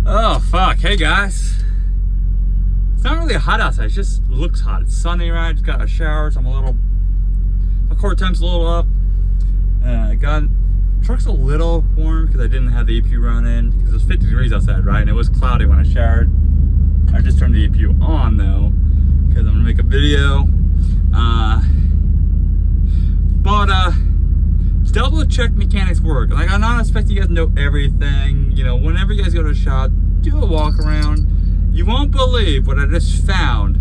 Oh, fuck. Hey, guys. It's not really hot outside. It just looks hot. It's sunny, right? Just got a shower, so my core temp's a little up. Truck's a little warm because I didn't have the EPU running because it was 50 degrees outside, right? And it was cloudy when I showered. I just turned the EPU on, though, because I'm going to make a video. Double check mechanics work. Like, I'm not expecting you guys to know everything. You know, whenever you guys go to a shop, do a walk around. You won't believe what I just found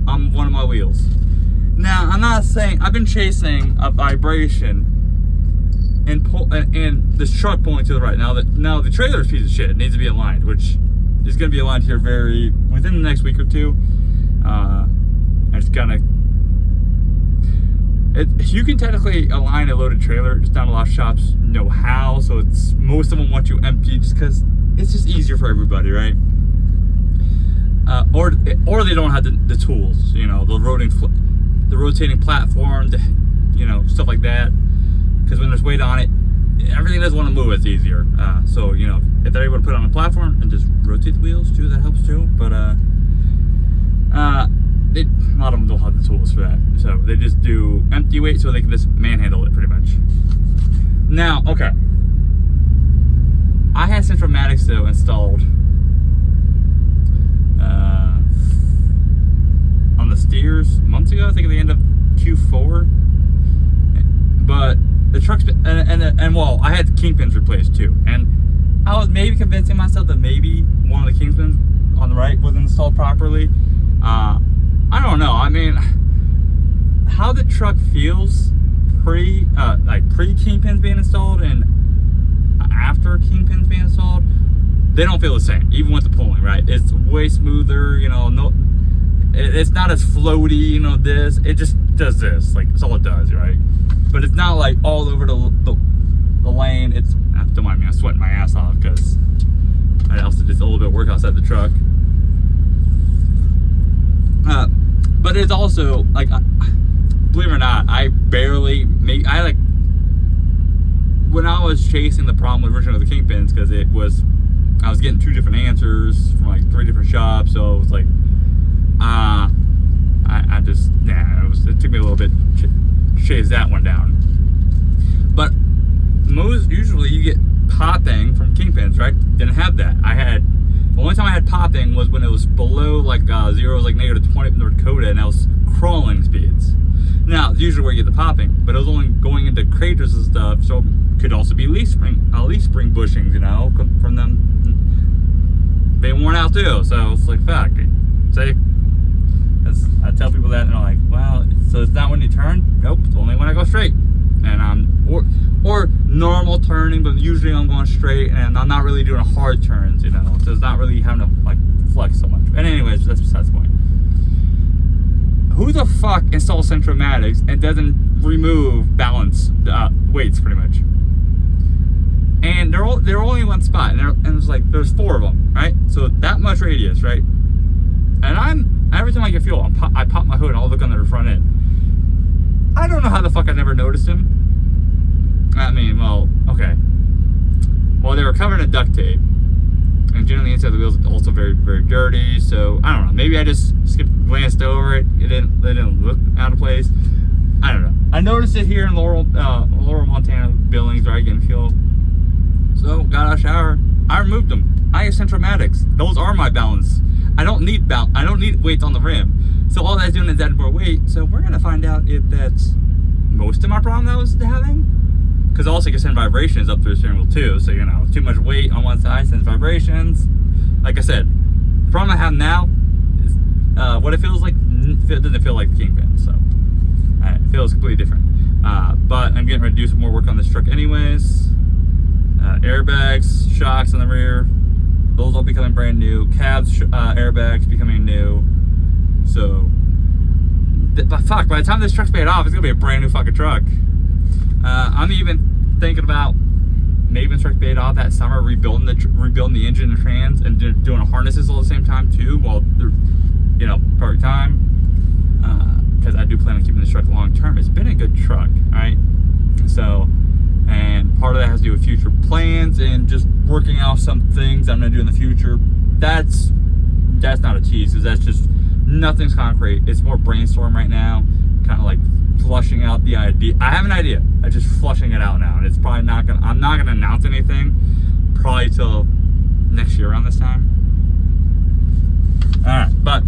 on one of my wheels. Now, I'm not saying, I've been chasing a vibration and this truck pulling to the right. Now the trailer's a piece of shit. It needs to be aligned, which is going to be aligned here within the next week or two. I just kind of, you can technically align a loaded trailer, just not a lot of shops know how, so most of them want you empty just because it's just easier for everybody, right? Or they don't have the tools, you know, the rotating platform, you know, stuff like that. Because when there's weight on it, everything doesn't want to move. It's easier. So, you know, if they're able to put it on a platform and just rotate the wheels too, that helps too. But a lot of them don't have the tools for that, so they just do empty weight so they can just manhandle it pretty much. Now, okay, I had Centromatics though installed on the steers months ago. I think at the end of Q4, but the truck's been, and well, I had the kingpins replaced too, and I was maybe convincing myself that maybe one of the kingpins on the right wasn't installed properly. I don't know. I mean, how the truck feels pre kingpins being installed and after kingpins being installed, they don't feel the same. Even with the pulling, right? It's way smoother. You know, it's not as floaty. You know, it just does this. Like, that's all it does, right? But it's not like all over the lane. Don't mind me. I'm sweating my ass off because I also did a little bit of work outside the truck. But it's also like, believe it or not, when I was chasing the problem with version of the kingpins, because I was getting 2 different answers from like 3 different shops, so it was like, it took me a little bit to chase that one down. But usually you get popping from kingpins, right? Didn't have that. The only time I had popping was when it was below like zeros, like -20 in North Dakota, and that was crawling speeds. Now, it's usually where you get the popping, but it was only going into craters and stuff, so it could also be leaf spring bushings, you know, from them being worn out too. So it's like, fuck. See? I tell people that, and they're like, well, so it's not when you turn? Nope, it's only when I go straight. And or normal turning, but usually I'm going straight, and I'm not really doing hard turns, you know, so it's not really having to like flex so much. And anyways, that's besides the point. Who the fuck installs Centromatics and doesn't remove balance weights pretty much? And they're only in one spot, and it's like there's 4 of them, right? So that much radius, right? And every time I get fuel, I pop my hood and I'll look under the front end. I don't know how the fuck I never noticed him. I mean, well, okay. Well, they were covered in duct tape, and generally the inside of the wheels is also very, very dirty. So I don't know. Maybe I just glanced over it. It didn't look out of place. I don't know. I noticed it here in Laurel, Montana, Billings, where I get fuel. So got out of the shower. I removed them. I have Centromatics. Those are my balance. I don't need weights on the rim. So all that's doing is adding more weight. So we're gonna find out if that's most of my problem that I was having. Because also you can send vibrations up through the steering wheel too. So, you know, too much weight on one side sends vibrations. Like I said, the problem I have now is what it feels like. It doesn't feel like the kingpin. So it feels completely different. But I'm getting ready to do some more work on this truck anyways. Airbags, shocks on the rear, those all becoming brand new. Cabs, airbags becoming new. So, but fuck, by the time this truck's paid off, it's gonna be a brand new fucking truck. I'm even thinking about maybe when the truck's paid off that summer, rebuilding the engine and trans, and doing harnesses all at the same time too, while they're, you know, perfect time. Because I do plan on keeping this truck long term. It's been a good truck, right? So, and part of that has to do with future plans and just working out some things I'm gonna do in the future. That's not a tease, because that's just nothing's concrete. It's more brainstorm right now, kind of like flushing out the idea. I have an idea. I'm just flushing it out now, and it's probably not gonna. I'm not gonna announce anything probably till next year around this time. All right, but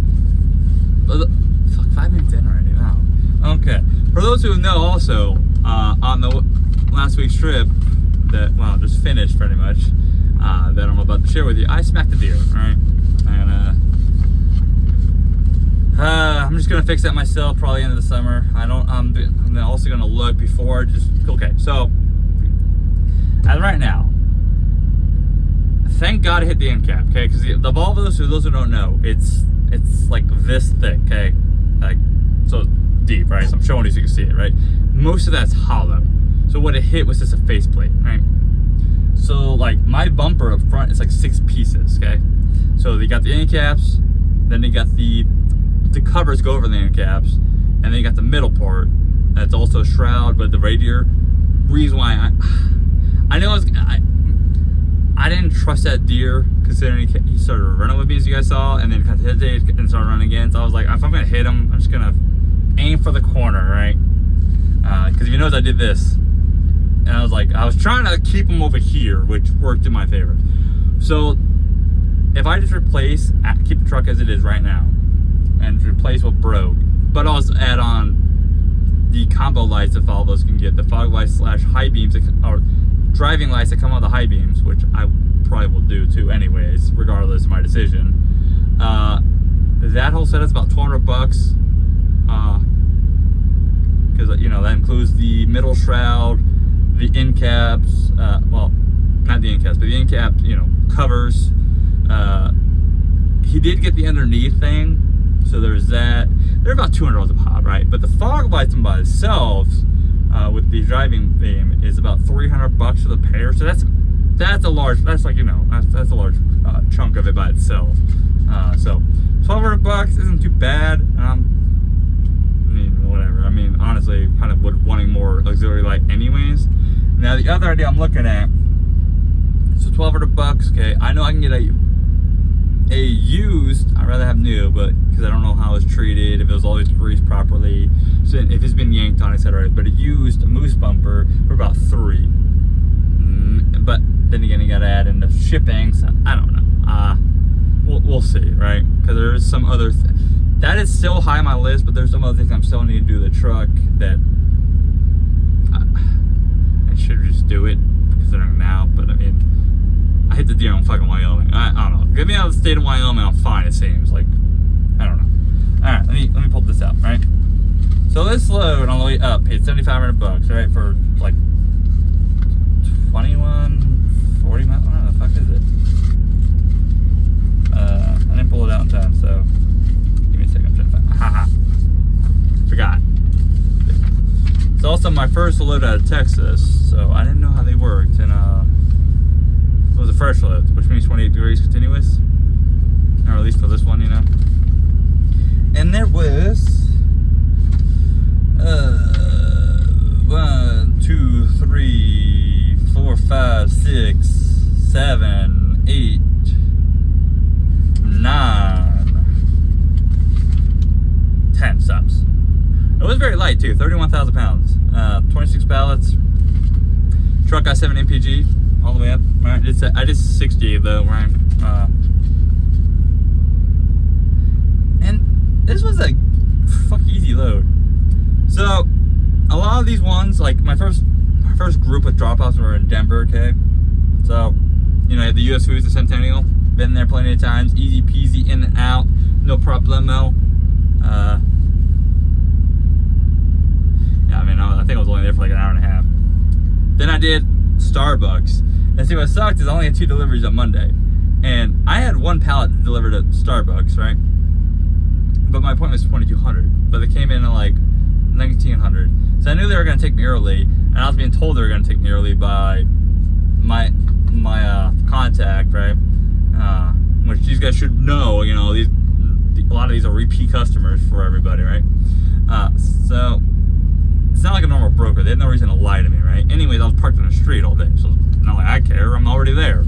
fuck, 5 minutes in already. Wow. Okay. For those who know, also on the last week's trip that just finished pretty much that I'm about to share with you, I smacked a deer. All right, and I'm just gonna fix that myself probably into the summer. I'm also gonna look before okay. So as of right now, thank God I hit the end cap, okay? Because the Volvos, for those who don't know, it's like this thick, okay? Like, so deep, right? So I'm showing you so you can see it, right? Most of that's hollow. So what it hit was just a faceplate, right? So like my bumper up front is like 6 pieces, okay? So you got the end caps, then you got the covers go over the end caps, and then you got the middle part that's also a shroud, but the radiator. Reason why I know I didn't trust that deer, considering he started running with me, as you guys saw, and then kind of hesitated and started running again. So I was like, if I'm gonna hit him, I'm just gonna aim for the corner, right? Because if you notice, I did this, and I was trying to keep him over here, which worked in my favor. So if I just keep the truck as it is right now, and replace what broke, but also add on the combo lights that Volvos can get, the fog lights / high beams, or driving lights that come on the high beams, which I probably will do too anyways, regardless of my decision. That whole setup's about $200, because that includes the middle shroud, the end caps, well, not the end caps, but the end cap, covers. He did get the underneath thing, so there's that. They're about $200 a pop, right? But the fog lights by themselves, with the driving beam, is about $300 for the pair. So that's a large. That's like that's a large chunk of it by itself. So $1,200 isn't too bad. I mean, whatever. I mean, honestly, kind of wanting more auxiliary light, anyways. Now the other idea I'm looking at. So $1,200. Okay, I know I can get a used. I'd rather have new, but because I don't know how it's treated, if it was always greased properly, so if it's been yanked on, etc. But a used moose bumper for about $3. But then again, you gotta add in the shipping, so I don't know. We'll see, right? Because there is some other that is still high on my list, but there's some other things I'm still need to do to the truck that I should just do it considering now. But I mean, I hit the deer in fucking Wyoming. I don't know. Get me out of the state of Wyoming, I'm fine, it seems. Like, I don't know. Alright, let me pull this out, right? So this load on the way up paid $7,500, right? For like 40 miles. What the fuck is it? I didn't pull it out in time, so give me a second. I'm trying to find. Haha. Forgot. It's also my first load out of Texas, so I didn't know how they worked, and it was a fresh load, which means 28 degrees continuous, or at least for this one, And there was 1, 2, 3, 4, 5, 6, 7, 8, 9, 10 stops. It was very light too, 31,000 pounds, 26 pallets. Truck got 7 MPG all the way up. Right, I did 60 though, right? And this was a fuck easy load. So a lot of these ones, like my first group of drop-offs were in Denver, okay? So, you have the US Foods and Centennial. Been there plenty of times. Easy peasy, in and out. No problemo. Yeah, I mean, I think I was only there for like an hour and a half. Then I did Starbucks. And see, what sucked is I only had 2 deliveries on Monday. And I had 1 pallet delivered at Starbucks, right? But my appointment was 2,200. But they came in at like 1,900. So I knew they were going to take me early. And I was being told they were going to take me early by my contact, right? Which these guys should know, a lot of these are repeat customers for everybody, right? So it's not like a normal broker. They had no reason to lie to me, right? Anyways, I was parked on the street all day, so it's not like I care. I'm already there.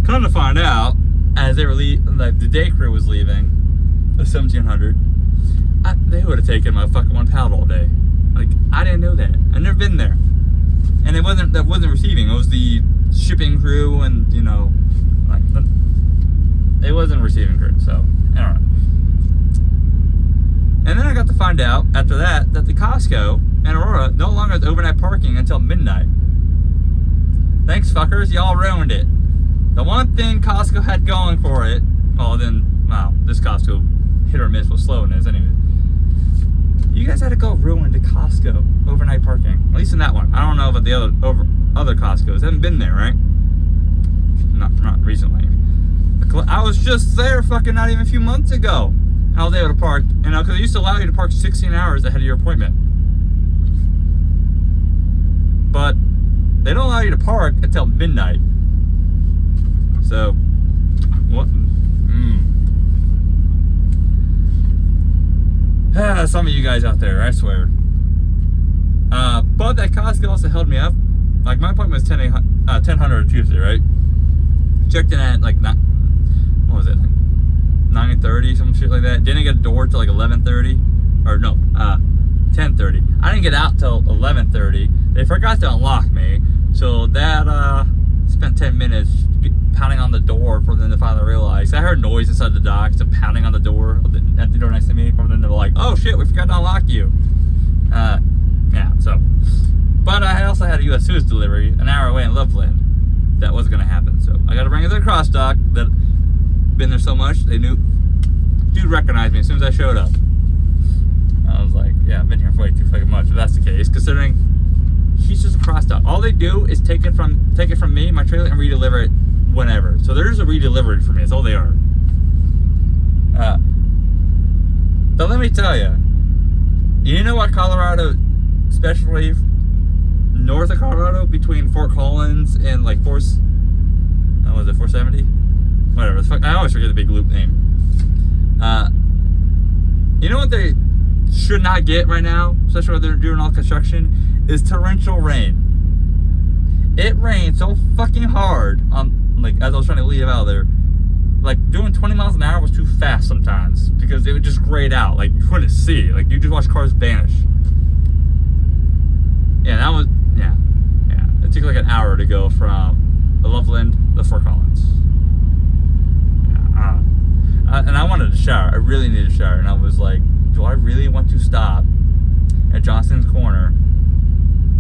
Come to find out, as they were like the day crew was leaving, the 1700, they would have taken my fucking one pallet all day. Like, I didn't know that. I've never been there. And that wasn't receiving. It was the shipping crew, and you know, like, it wasn't receiving crew. So I don't know. And then I got to find out after that the Costco in Aurora no longer has overnight parking until midnight. Thanks, fuckers. Y'all ruined it. The one thing Costco had going for it, well, then, wow, this Costco hit or miss with slowness. Anyway, you guys had to go ruin the Costco overnight parking. At least in that one. I don't know about the other Costcos. I haven't been there, right? Not recently. I was just there fucking not even a few months ago. I was able to park, you know, because they used to allow you to park 16 hours ahead of your appointment. But they don't allow you to park until midnight. So, what? Some of you guys out there, I swear. But that Costco also held me up. Like, my appointment was 1000 Tuesday, right? Checked in at, like, what was it? Like 9:30, some shit like that. Didn't get a door till like 11:30. Or no, 10:30. I didn't get out till 11:30. They forgot to unlock me. So that, spent 10 minutes pounding on the door for them to finally realize. I heard noise inside the dock, so pounding on the door, at the door next to me, for them to be like, oh shit, we forgot to unlock you. Yeah, so. But I also had a U.S. Suez delivery an hour away in Loveland. That wasn't gonna happen, so I gotta bring it to the cross dock. That been there so much, they knew, dude recognized me as soon as I showed up. I was like, yeah, I've been here for way too fucking much, if that's the case, considering he's just a cross dock. All they do is take it from me, my trailer, and redeliver it whenever. So there's a redelivery for me. That's all they are. But let me tell you, you know what, Colorado, especially north of Colorado, between Fort Collins and like was it 470? Whatever. I always forget the big loop name. You know what they should not get right now, especially when they're doing all construction, is torrential rain. It rained so fucking hard like as I was trying to leave out of there. Like, doing 20 miles an hour was too fast sometimes because it would just grayed out. Like, you couldn't see. Like, you just watch cars vanish. Yeah, that was, yeah. It took like an hour to go from Loveland to Fort Collins. Yeah, and I wanted to shower. I really needed a shower. And I was like, do I really want to stop at Johnson's Corner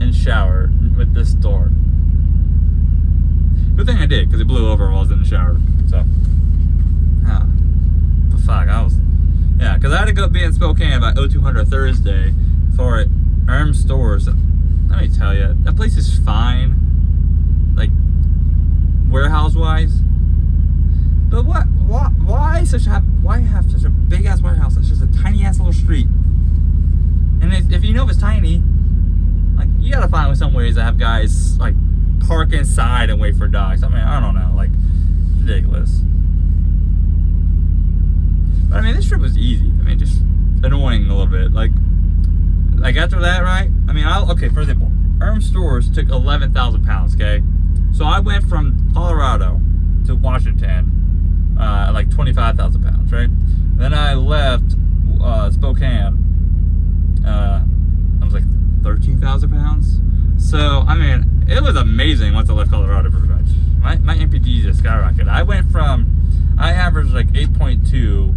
and shower with this door? Good thing I did, because it blew over while I was in the shower. So, but fuck, because I had to go be in Spokane by 0200 Thursday for Erm Stores. Let me tell you, that place is fine, like, warehouse-wise. But why have such a big-ass warehouse? It's just a tiny-ass little street. And if you know if it's tiny, like, you gotta find some ways to have guys, like, park inside and wait for dogs. I mean, I don't know, like, ridiculous. But I mean, this trip was easy. I mean, just annoying a little bit. Like after that, right? I mean, okay, for example, Erm Stores took 11,000 pounds, okay? So I went from Colorado to Washington at like 25,000 pounds, right? Then I left Spokane. I was like 13,000 pounds. So, I mean, it was amazing once I left Colorado, pretty much. My MPG just skyrocketed. I averaged like 8.2,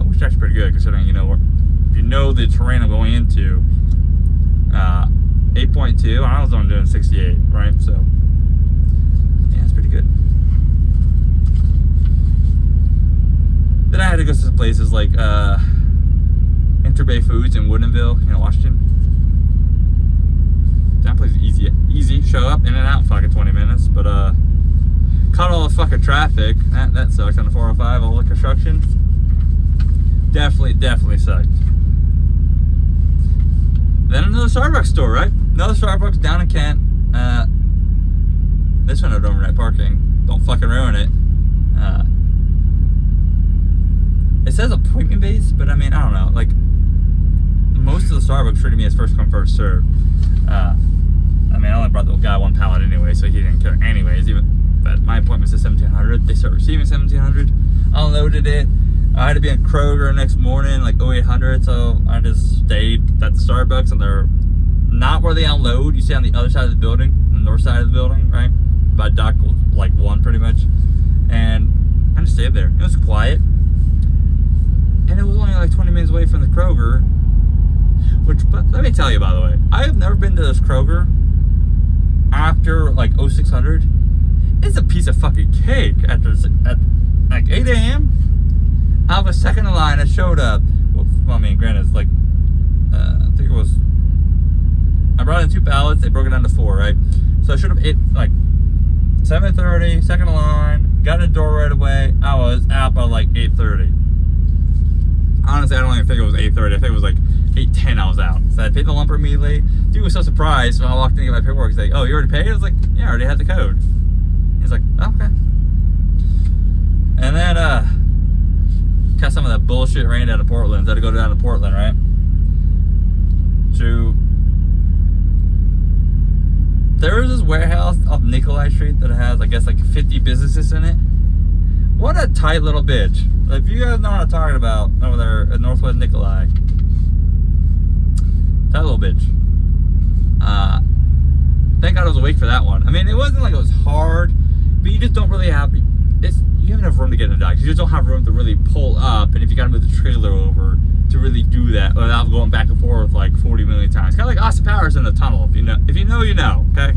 which is actually pretty good considering, you know the terrain I'm going into. 8.2, I was only doing 68, right? So, yeah, it's pretty good. Then I had to go to some places like Interbay Foods in Woodinville, Washington. That place is easy. Show up, in and out in fucking 20 minutes. But, caught all the fucking traffic. That sucks on the 405, all the construction. Definitely sucked. Then another Starbucks store, right? Another Starbucks down in Kent. This one had overnight parking. Don't fucking ruin it. It says appointment based, but I mean, I don't know. Like, most of the Starbucks treated me as first come, first serve. I mean, I only brought the guy one pallet anyway, so he didn't care anyways. But but my appointment's at 1700. They start receiving 1700. Unloaded it. I had to be in Kroger next morning, like 0800, so I just stayed at the Starbucks, and they're not where they unload. You see on the other side of the building, the north side of the building, right? By dock like 1 pretty much. And I just stayed there. It was quiet. And it was only like 20 minutes away from the Kroger. But let me tell you, by the way, I have never been to this Kroger after like 0600. It's a piece of fucking cake at like 8 a.m. I have a second in line that showed up. Well, I mean, granted, it's like, I think it was, I brought in 2 pallets, they broke it down to 4, right? So I should have ate like 7:30, second in line, got in the door right away. I was out by like 8:30. Honestly, I don't even think it was 8:30. I think it was like 8:10 I was out. So I paid the lumper immediately. Dude was so surprised when I walked in to get my paperwork. He's like, oh, you already paid? I was like, yeah, I already had the code. He's like, oh, okay. And then, got some of that bullshit rain down to Portland. So I had to go down to Portland, right? There is this warehouse off Nikolai Street that has, I guess, like 50 businesses in it. What a tight little bitch. If you guys know what I'm talking about over there at Northwest Nikolai. Tight little bitch. Thank God I was awake for that one. I mean, it wasn't like it was hard, but you just don't really have, you have enough room to get in the dock. You just don't have room to really pull up, and if you gotta move the trailer over to really do that without going back and forth like 40 million times. Kind of like Austin Powers in the tunnel. If you know, you know, okay?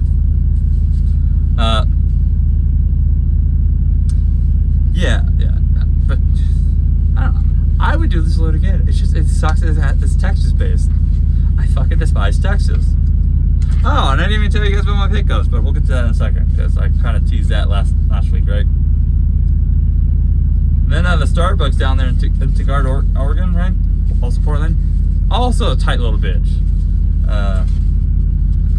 Yeah, but I don't know. I would do this load again. It sucks that it's Texas based. I fucking despise Texas. Oh, and I didn't even tell you guys about my pickups, but we'll get to that in a second because I kind of teased that last week, right? Then the Starbucks down there in Tigard, Oregon, right? Also Portland. Also a tight little bitch.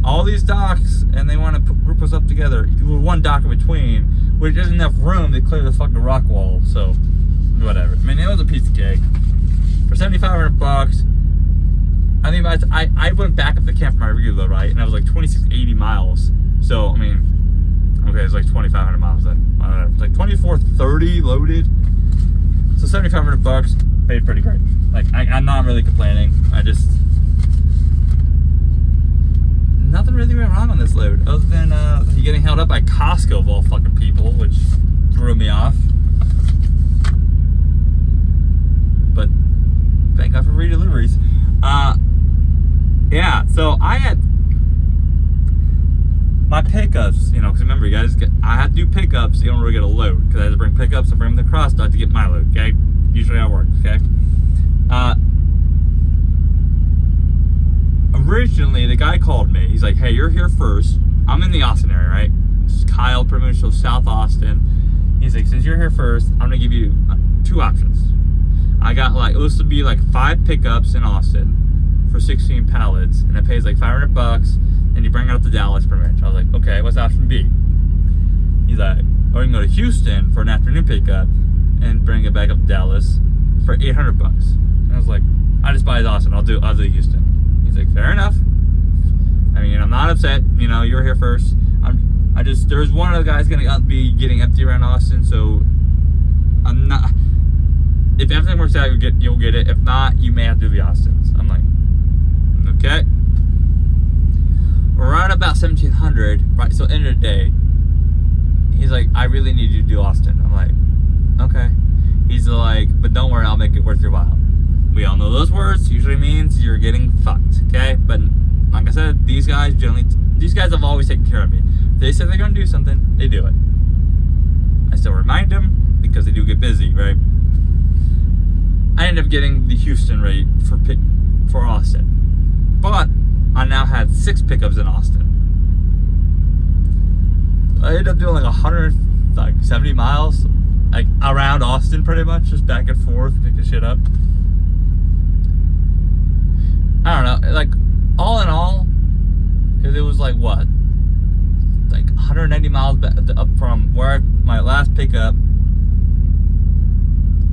All these docks, and they want to group us up together with one dock in between, which isn't enough room to clear the fucking rock wall. So, whatever. I mean, it was a piece of cake. For $7,500, I mean, I went back up the camp for my reload, right? And I was like 2680 miles. So, I mean, okay, it's like 2,500 miles then. I don't know. It's like 2430 loaded. So $7,500 paid pretty great. Like, I'm not really complaining. Nothing really went wrong on this load, other than getting held up by Costco of all fucking people, which threw me off. But thank God for free deliveries. Yeah, so I had my pickups, because remember, you guys, I had to do pickups. You don't really get a load because I had to bring pickups and bring them to cross dock to get my load. Okay, usually how it works. Okay. Originally, the guy called me. He's like, hey, you're here first. I'm in the Austin area, right? This is Kyle, Provincial, South Austin. He's like, since you're here first, I'm gonna give you 2 options. I got it was to be like 5 pickups in Austin for 16 pallets, and it pays like $500, and you bring it up to Dallas per minute. I was like, okay, what's option B? He's like, or you can go to Houston for an afternoon pickup and bring it back up to Dallas for $800. And I was like, I despise Austin. I'll do Houston. He's like, fair enough. I mean, I'm not upset. You were here first. There's one of the guys gonna be getting empty around Austin, so I'm not. If everything works out, you'll get it. If not, you may have to do the Austins. I'm like, okay. Around about 1700, right? So end of the day, he's like, I really need you to do Austin. I'm like, okay. He's like, but don't worry, I'll make it worth your while. We all know those words usually means you're getting fucked, okay? But like I said, these guys have always taken care of me. If they say they're gonna do something, they do it. I still remind them because they do get busy, right? I ended up getting the Houston rate for Austin, but I now had 6 pickups in Austin. I ended up doing like 170 miles, like around Austin, pretty much, just back and forth, picking shit up. I don't know, like all in all, because it was like what, like 190 miles up from where my last pickup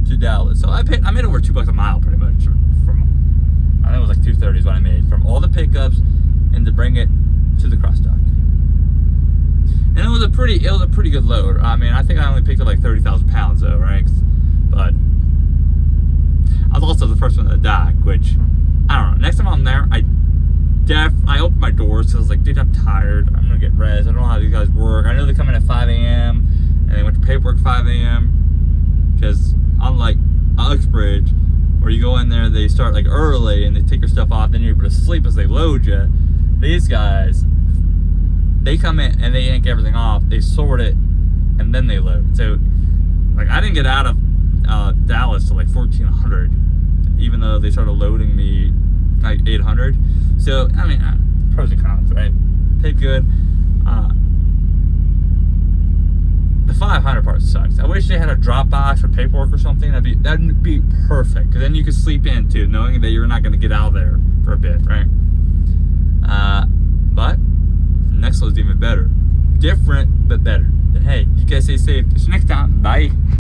to Dallas. So I made over $2 a mile pretty much from, I think it was like 230 is what I made from all the pickups and to bring it to the cross dock. And it was a pretty good load. I mean, I think I only picked up like 30,000 pounds though, right? But I was also the first one to dock, which, I don't know. Next time I'm there, I opened my doors because I was like, dude, I'm tired. I'm gonna get rest. I don't know how these guys work. I know they come in at 5 a.m. and they went to paperwork 5 a.m. Because unlike Uxbridge, where you go in there, they start like early and they take your stuff off, then you're able to sleep as they load you. These guys, they come in and they yank everything off, they sort it, and then they load. So, like, I didn't get out of Dallas till like 1400, even though they started loading me like 800. So, I mean, pros and cons, right? Paid good. The 500 part sucks. I wish they had a drop box for paperwork or something. That'd be perfect, because then you could sleep in too, knowing that you're not going to get out of there for a bit, right? But next load's even better. Different, but better. But hey, you guys stay safe. Till next time. Bye.